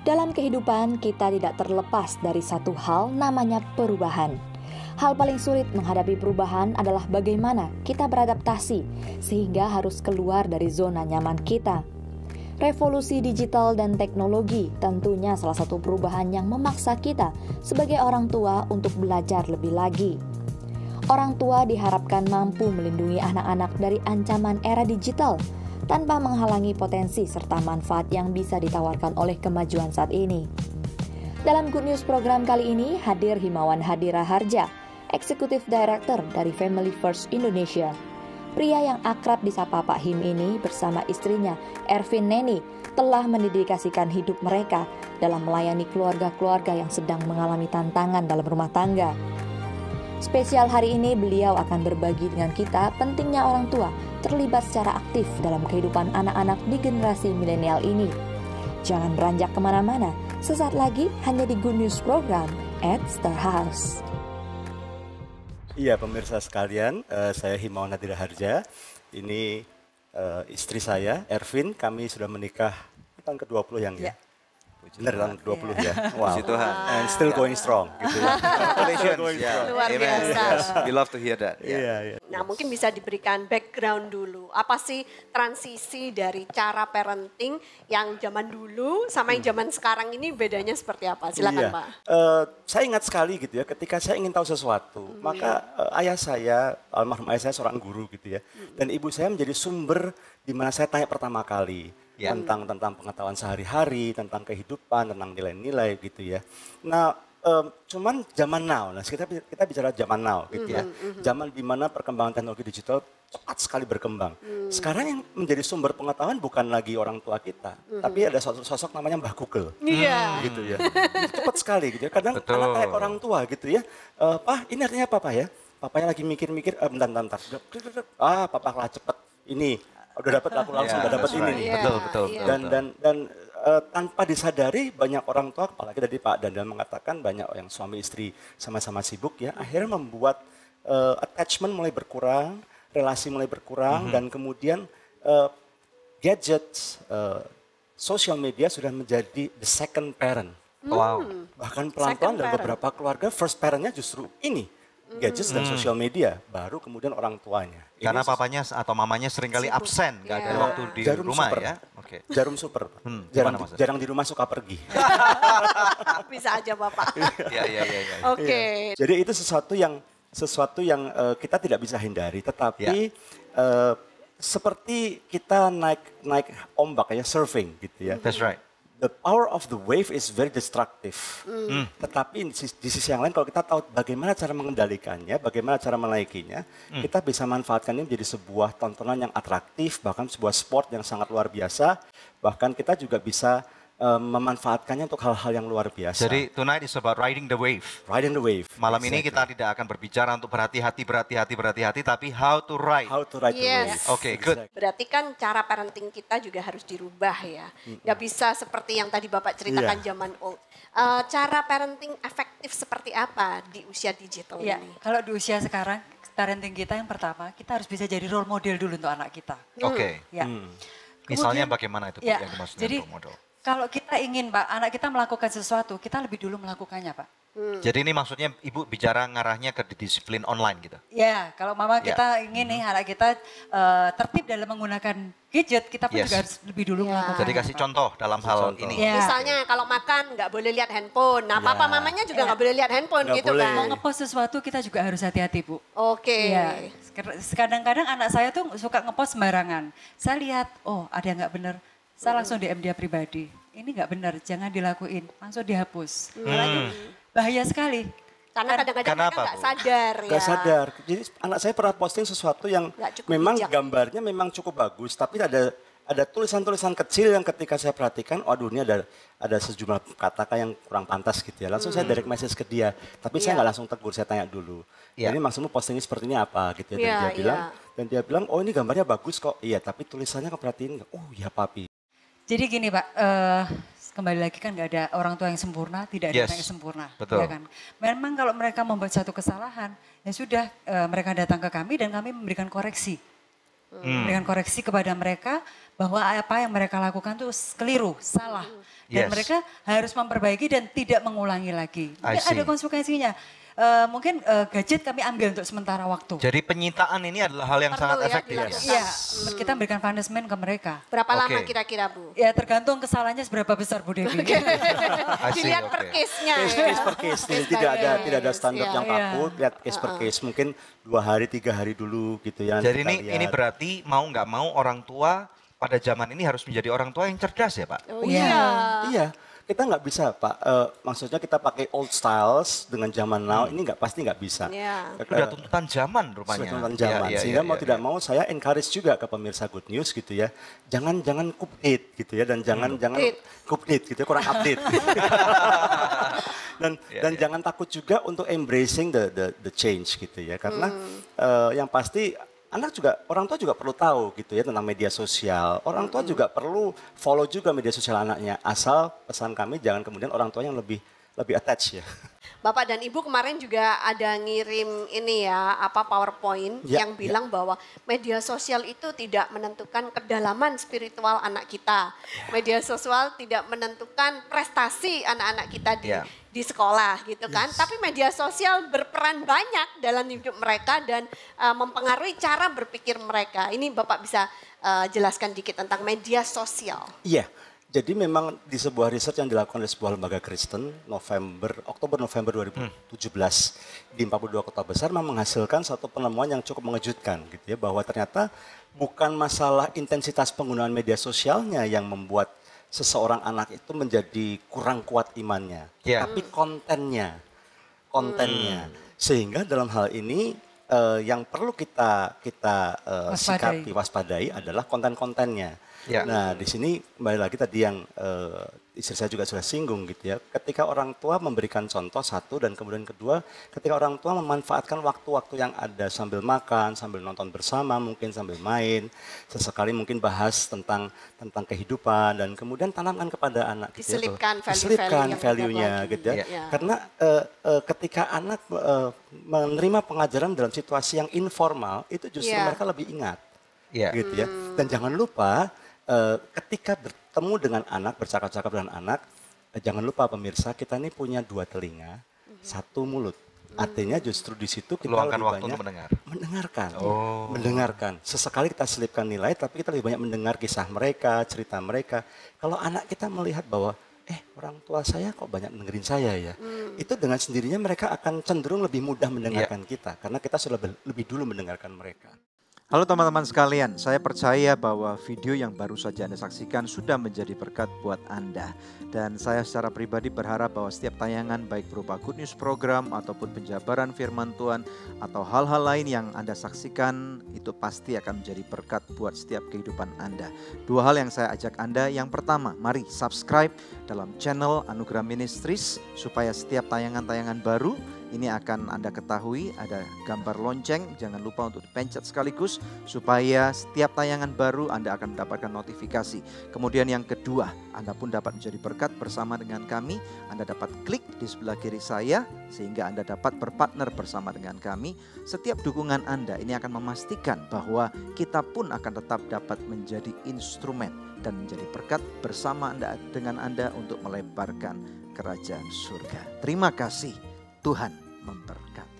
Dalam kehidupan, kita tidak terlepas dari satu hal namanya perubahan. Hal paling sulit menghadapi perubahan adalah bagaimana kita beradaptasi, sehingga harus keluar dari zona nyaman kita. Revolusi digital dan teknologi tentunya salah satu perubahan yang memaksa kita sebagai orang tua untuk belajar lebih lagi. Orang tua diharapkan mampu melindungi anak-anak dari ancaman era digital, tanpa menghalangi potensi serta manfaat yang bisa ditawarkan oleh kemajuan saat ini. Dalam Good News program kali ini hadir Himawan Hadira Harja, Executive Director dari Family First Indonesia. Pria yang akrab disapa Pak Him ini bersama istrinya Ervin Neni telah mendedikasikan hidup mereka dalam melayani keluarga-keluarga yang sedang mengalami tantangan dalam rumah tangga. Spesial hari ini beliau akan berbagi dengan kita pentingnya orang tua terlibat secara aktif dalam kehidupan anak-anak di generasi milenial ini. Jangan beranjak kemana-mana, sesaat lagi hanya di Good News program at Star House. Iya pemirsa sekalian, saya Himawan Hadira Harja. Ini istri saya, Ervin. Kami sudah menikah tahun ke-20 yang ya? Benar tahun ke-20 ya? Wow. Puji Tuhan. And still going strong. Gitu ya. Luar biasa. We love to hear that. Iya. Nah mungkin bisa diberikan background dulu. Apa sih transisi dari cara parenting yang zaman dulu sama yang zaman sekarang ini bedanya seperti apa? Silakan Pak. Saya ingat sekali gitu ya, ketika saya ingin tahu sesuatu, maka ayah saya, almarhum ayah saya seorang guru gitu ya. Dan ibu saya menjadi sumber di mana saya tanya pertama kali. Tentang pengetahuan sehari-hari, tentang kehidupan, tentang nilai-nilai gitu ya. Nah, cuman zaman now, kita bicara zaman now gitu ya. Zaman di mana perkembangan teknologi digital cepat sekali berkembang. Sekarang yang menjadi sumber pengetahuan bukan lagi orang tua kita, tapi ada sosok namanya Mbah Google. Gitu ya. Cepat sekali gitu ya. Kadang anak kayak orang tua gitu ya. Pak, ini artinya apa Pak ya? Papanya lagi mikir-mikir, bentar. Papa kalah cepet. Ini udah dapat aku langsung udah dapat ini nih. Betul. Dan tanpa disadari banyak orang tua, apalagi tadi Pak Dandan mengatakan banyak yang suami istri sama-sama sibuk ya, akhirnya membuat attachment mulai berkurang, relasi mulai berkurang, dan kemudian gadgets, social media sudah menjadi the second parent. Wow. Bahkan pelan-pelan dalam beberapa keluarga first parentnya justru ini. Gadgets dan sosial media, baru kemudian orang tuanya. Karena papanya atau mamanya seringkali absen, nggak ada waktu di rumah super. ya. Oke. Jarum super, jarang di rumah suka pergi. Bisa aja Bapak. Iya. Oke. Jadi itu sesuatu yang kita tidak bisa hindari, tetapi seperti kita naik ombak ya, surfing gitu ya. That's right. The power of the wave is very destructive. Tetapi di sisi yang lain kalau kita tahu bagaimana cara mengendalikannya, bagaimana cara menaikinya, kita bisa manfaatkan ini menjadi sebuah tontonan yang atraktif, bahkan sebuah sport yang sangat luar biasa. Bahkan kita juga bisa memanfaatkannya untuk hal-hal yang luar biasa. Jadi tonight is about riding the wave. Riding the wave. Malam ini kita tidak akan berbicara untuk berhati-hati, tapi how to ride. How to ride the wave. Oke, good. Berarti kan cara parenting kita juga harus dirubah ya. Nggak bisa seperti yang tadi Bapak ceritakan zaman old. Cara parenting efektif seperti apa di usia digital ini? Kalau di usia sekarang, parenting kita yang pertama, kita harus bisa jadi role model dulu untuk anak kita. Oke. Ya. Misalnya bagaimana itu yang dimaksud jadi, role model? Kalau kita ingin Pak, anak kita melakukan sesuatu, kita lebih dulu melakukannya Pak. Jadi ini maksudnya Ibu bicara ngarahnya ke disiplin online gitu? Ya, kalau mama kita ingin nih anak kita tertib dalam menggunakan gadget, kita pun juga harus lebih dulu melakukan. Jadi kasih contoh dalam hal ini. Misalnya kalau makan nggak boleh lihat handphone, nah papa mamanya juga nggak boleh lihat handphone Nggak gitu boleh. kan. Mau ngepost sesuatu kita juga harus hati-hati Bu. Oke. Ya, kadang-kadang anak saya tuh suka ngepost sembarangan. Saya lihat, oh ada yang nggak benar. Saya langsung DM dia pribadi. Ini nggak benar, jangan dilakuin. Langsung dihapus. Bahaya sekali. Karena kadang-kadang mereka nggak sadar ya. Nggak sadar. Jadi anak saya pernah posting sesuatu yang memang bijak. gambarnya memang cukup bagus, tapi ada tulisan-tulisan kecil yang ketika saya perhatikan, waduh ini ada sejumlah kata yang kurang pantas gitu ya. Langsung saya direct message ke dia, tapi saya nggak langsung tegur, saya tanya dulu. Ini maksudmu postingnya seperti ini apa gitu ya. Dan dia bilang, oh ini gambarnya bagus kok. Iya, tapi tulisannya keperhatiin. Oh iya papi. Jadi gini Pak, kembali lagi kan nggak ada orang tua yang sempurna, tidak ada yang sempurna. Betul. Ya kan? Memang kalau mereka membuat satu kesalahan, ya sudah mereka datang ke kami dan kami memberikan koreksi. Memberikan koreksi kepada mereka, bahwa apa yang mereka lakukan tuh keliru, salah. Dan Yes. mereka harus memperbaiki dan tidak mengulangi lagi. I Mungkin see. ada konsekuensinya. Mungkin gadget kami ambil untuk sementara waktu. Jadi penyitaan ini adalah hal yang Perlu sangat ya efektif. dilakukan. Iya, kita memberikan punishment ke mereka. Berapa lama Oke. kira-kira Bu? Ya tergantung kesalahannya seberapa besar Bu Devi. I see, Dilihat per oke. case-nya. Case per case, jadi tidak ada standar Iya. yang kaku, lihat case per case, mungkin 2 hari 3 hari dulu gitu ya. nanti Jadi kita ini lihat. berarti mau nggak mau orang tua pada zaman ini harus menjadi orang tua yang cerdas ya Pak? Oh Iya. iya. Iya, kita nggak bisa Pak. Maksudnya kita pakai old styles dengan zaman now ini pasti nggak bisa. Iya. Sudah tuntutan zaman rupanya. Sudah tuntutan zaman. Iya, Sehingga iya, mau iya, tidak iya. mau saya encourage juga ke pemirsa Good News gitu ya. Jangan update gitu ya dan jangan update gitu ya, kurang update. dan jangan takut juga untuk embracing the change gitu ya. Karena yang pasti orang tua juga perlu tahu gitu ya tentang media sosial. Orang tua juga perlu follow juga media sosial anaknya. Asal pesan kami jangan kemudian orang tua yang lebih attach ya. Bapak dan Ibu kemarin juga ada ngirim ini ya, PowerPoint Ya, yang bilang bahwa media sosial itu tidak menentukan kedalaman spiritual anak kita. Media sosial tidak menentukan prestasi anak-anak kita Ya. di sekolah gitu kan. Tapi media sosial berperan banyak dalam hidup mereka dan mempengaruhi cara berpikir mereka. Ini Bapak bisa jelaskan dikit tentang media sosial. Iya, jadi memang di sebuah riset yang dilakukan oleh sebuah lembaga Kristen Oktober-November 2017 di 42 kota besar memang menghasilkan satu penemuan yang cukup mengejutkan gitu ya, bahwa ternyata bukan masalah intensitas penggunaan media sosialnya yang membuat seseorang anak itu menjadi kurang kuat imannya, Ya. tapi kontennya. Sehingga dalam hal ini yang perlu kita sikapi, waspadai adalah konten-kontennya. Ya. Nah, di sini kembali lagi tadi yang istri saya juga sudah singgung gitu ya. Ketika orang tua memberikan contoh satu dan kemudian kedua, ketika orang tua memanfaatkan waktu-waktu yang ada sambil makan, sambil nonton bersama, mungkin sambil main, sesekali mungkin bahas tentang kehidupan dan kemudian tanamkan kepada anak gitu ya. Diselipkan Diselipkan value-value yang value-nya ada lagi. gitu ya. Ya. Karena ketika anak menerima pengajaran dalam situasi yang informal, itu justru Ya. mereka lebih ingat. Iya. Gitu ya. Dan jangan lupa ketika bertemu dengan anak, bercakap-cakap dengan anak, jangan lupa pemirsa, kita ini punya 2 telinga, 1 mulut. Artinya justru di situ kita Luangkan lebih waktu banyak untuk mendengar. mendengarkan. Sesekali kita selipkan nilai, tapi kita lebih banyak mendengar kisah mereka, cerita mereka. Kalau anak kita melihat bahwa orang tua saya kok banyak dengerin saya ya, itu dengan sendirinya mereka akan cenderung lebih mudah mendengarkan kita, karena kita sudah lebih dulu mendengarkan mereka. Halo teman-teman sekalian, saya percaya bahwa video yang baru saja Anda saksikan sudah menjadi berkat buat Anda. Dan saya secara pribadi berharap bahwa setiap tayangan baik berupa Good News program ataupun penjabaran firman Tuhan atau hal-hal lain yang Anda saksikan itu pasti akan menjadi berkat buat setiap kehidupan Anda. 2 hal yang saya ajak Anda, yang pertama, mari subscribe dalam channel Anugerah Ministries supaya setiap tayangan-tayangan baru ini akan Anda ketahui, ada gambar lonceng, jangan lupa untuk dipencet sekaligus supaya setiap tayangan baru Anda akan mendapatkan notifikasi. Kemudian yang kedua, Anda pun dapat menjadi berkat bersama dengan kami. Anda dapat klik di sebelah kiri saya sehingga Anda dapat berpartner bersama dengan kami. Setiap dukungan Anda ini akan memastikan bahwa kita pun akan tetap dapat menjadi instrumen dan menjadi berkat bersama dengan Anda untuk melebarkan kerajaan surga. Terima kasih, Tuhan memberkati.